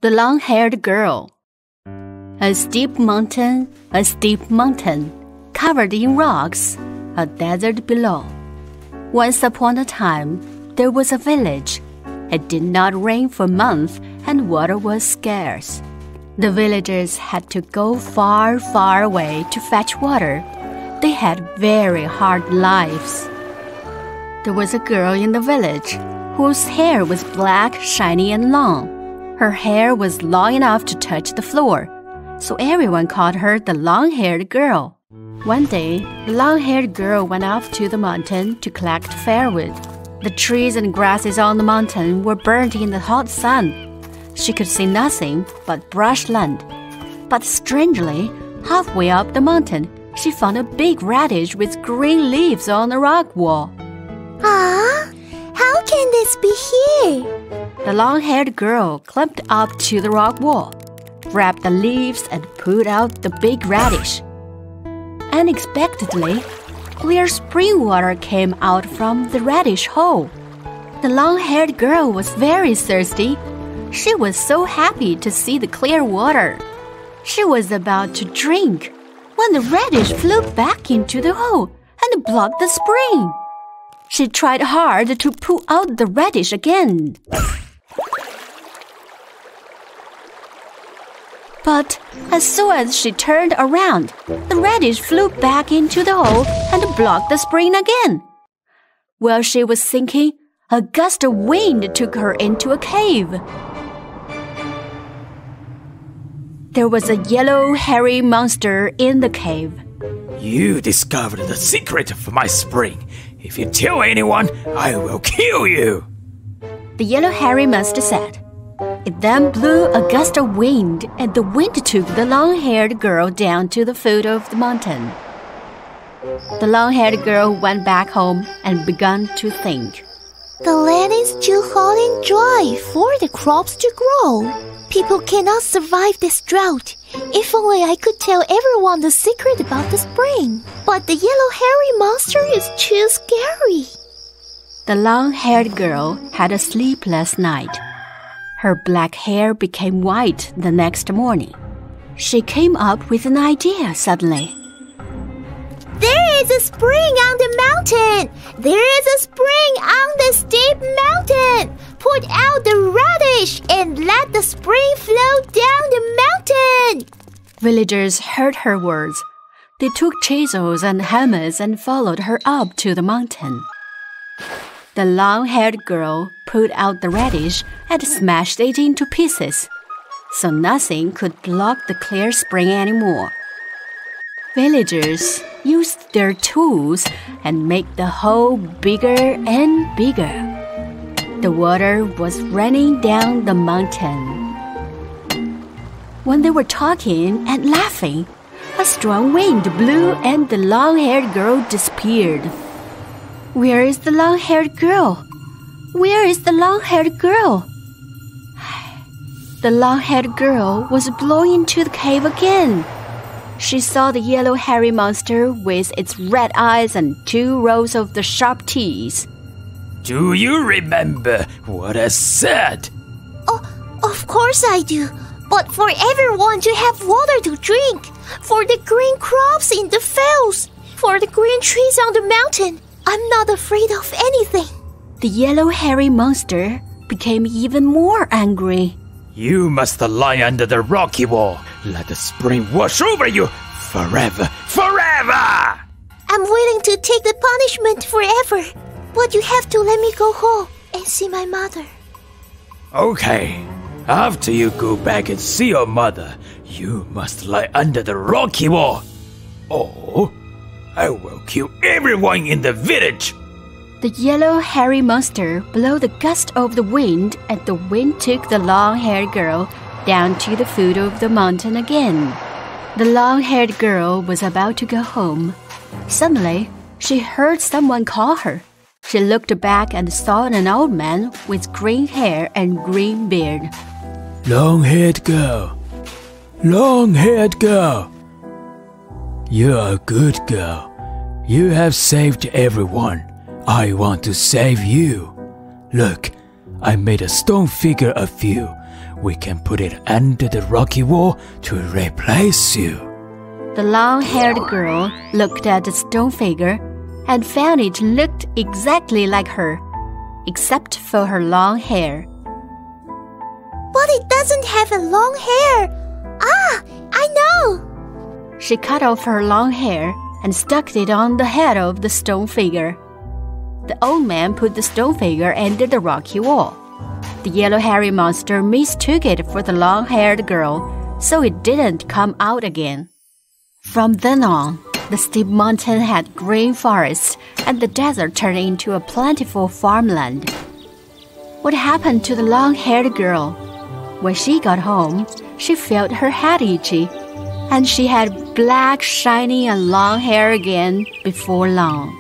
The long-haired girl. A steep mountain, covered in rocks, a desert below. Once upon a time, there was a village. It did not rain for months and water was scarce. The villagers had to go far, far away to fetch water. They had very hard lives. There was a girl in the village whose hair was black, shiny, and long. Her hair was long enough to touch the floor, so everyone called her the long-haired girl. One day, the long-haired girl went off to the mountain to collect firewood. The trees and grasses on the mountain were burnt in the hot sun. She could see nothing but brushland. But strangely, halfway up the mountain, she found a big radish with green leaves on the rock wall. Ah, how can this be here? The long-haired girl climbed up to the rock wall, grabbed the leaves, and pulled out the big radish. Unexpectedly, clear spring water came out from the radish hole. The long-haired girl was very thirsty. She was so happy to see the clear water. She was about to drink when the radish flew back into the hole and blocked the spring. She tried hard to pull out the radish again. But as soon as she turned around, the radish flew back into the hole and blocked the spring again. While she was thinking, a gust of wind took her into a cave. There was a yellow, hairy monster in the cave. You discovered the secret of my spring. If you tell anyone, I will kill you. The yellow, hairy monster said. It then blew a gust of wind, and the wind took the long-haired girl down to the foot of the mountain. The long-haired girl went back home and began to think. The land is too hot and dry for the crops to grow. People cannot survive this drought. If only I could tell everyone the secret about the spring. But the yellow hairy monster is too scary. The long-haired girl had a sleepless night. Her black hair became white the next morning. She came up with an idea suddenly. There is a spring on the mountain! There is a spring on the steep mountain! Put out the radish and let the spring flow down the mountain! Villagers heard her words. They took chisels and hammers and followed her up to the mountain. The long-haired girl pulled out the radish and smashed it into pieces, so nothing could block the clear spring anymore. Villagers used their tools and made the hole bigger and bigger. The water was running down the mountain. When they were talking and laughing, a strong wind blew and the long-haired girl disappeared. Where is the long-haired girl? Where is the long-haired girl? The long-haired girl was blown into the cave again. She saw the yellow hairy monster with its red eyes and 2 rows of the sharp teeth. Do you remember what I said? Oh, of course I do. But for everyone to have water to drink, for the green crops in the fields, for the green trees on the mountain, I'm not afraid of anything. The yellow hairy monster became even more angry. You must lie under the rocky wall. Let the spring wash over you forever, forever! I'm willing to take the punishment forever, but you have to let me go home and see my mother. Okay. After you go back and see your mother, you must lie under the rocky wall. Or I will kill everyone in the village. The yellow hairy monster blew the gust of the wind, and the wind took the long-haired girl down to the foot of the mountain again. The long-haired girl was about to go home. Suddenly, she heard someone call her. She looked back and saw an old man with green hair and green beard. Long-haired girl, long-haired girl. You're a good girl. You have saved everyone. I want to save you. Look, I made a stone figure of you. we can put it under the rocky wall to replace you. The long-haired girl looked at the stone figure and found it looked exactly like her, except for her long hair. But it doesn't have a long hair. Ah, I know! She cut off her long hair and stuck it on the head of the stone figure. The old man put the stone figure under the rocky wall. The yellow hairy monster mistook it for the long-haired girl, so it didn't come out again. From then on, the steep mountain had green forests, and the desert turned into a plentiful farmland. What happened to the long-haired girl? When she got home, she felt her head itchy, and she had black, shiny, and long hair again before long.